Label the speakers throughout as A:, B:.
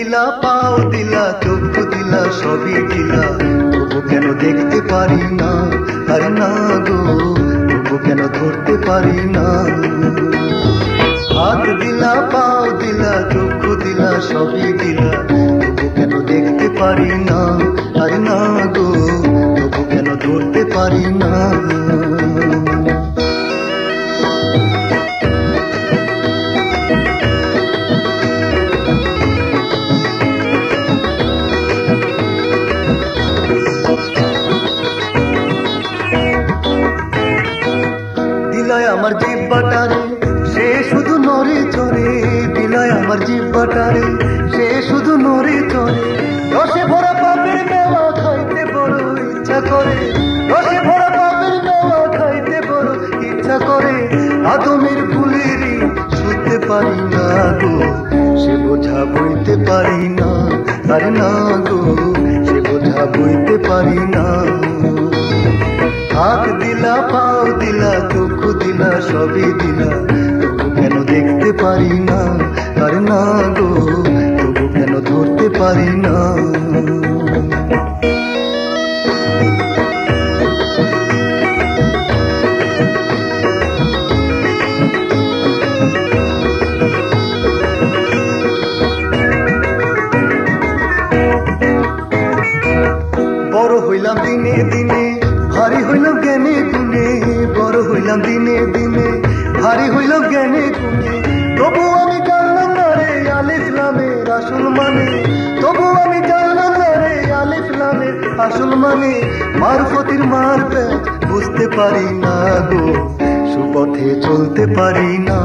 A: দিলা পাও দিলা চক্ষু দিলা সবই দিলা, তবু কেন দেখতে পারি না, আরে না গো তবু কেন ধরতে পারি না। হাত দিলা পাও দিলা চক্ষু দিলা সবই দিলা, তবু কেন দেখতে পারি না, আরে না গো তবু কেন ধরতে পারি না। দিলায় আমার জিহ্বাটারে সে শুধু নড়ে চড়ে, দিলায় আমার জিহ্বাটারে সে শুধু নড়ে চড়ে। রসে ভরা পাপের মেওয়া খাইতে বড় ইচ্ছা করে, রসে ভরা পাপের মেওয়া খাইতে বড় ইচ্ছা করে। আদমের ফুলেরই শুতে পারি না গো, সে বোঝা বইতে পারি না, আরে না গো সে বোঝা বইতে পারি না। হাত দিলা পাও দিলা চক্ষু দিলা সবই দিলা, তবু কেন দেখতে পারি না, আরে না গো তবু কেন ধরতে পারি না। বড় হইলাম দিনে দিনে ভারী হইল জ্ঞানে গুণে, বড় হইলাম দিনে দিনে ভারী হইল জ্ঞানে গুণে। তবু আমি জানলাম না রে আল ইসলামের আসল মানে, তবু আমি জানলাম না রে আল ইসলামের আসল মানে। মারফতির মার পেট বুঝতে পারি না গো, সুপথে চলতে পারি না,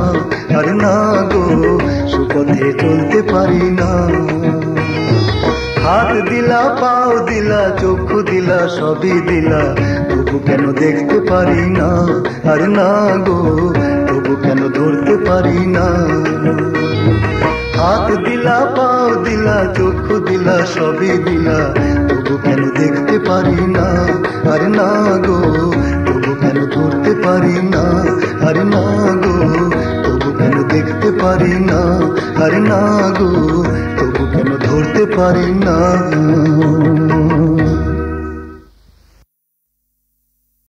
A: আরে না গো সুপথে চলতে পারি না। হাত দিলা পাও দিলা চক্ষু দিলা সবই দিলা, তবু কেন দেখতে পারি না, আরে না গো তবু কেন ধরতে পারি না। হাত দিলা পাও দিলা চক্ষু দিলা সবই দিলা, তবু কেন দেখতে পারি না, আরে না গো তবু কেন ধরতে পারি না, আরে না গো তবু কেন দেখতে পারি না, আরে না গো তবু কেন ধরতে পারি না।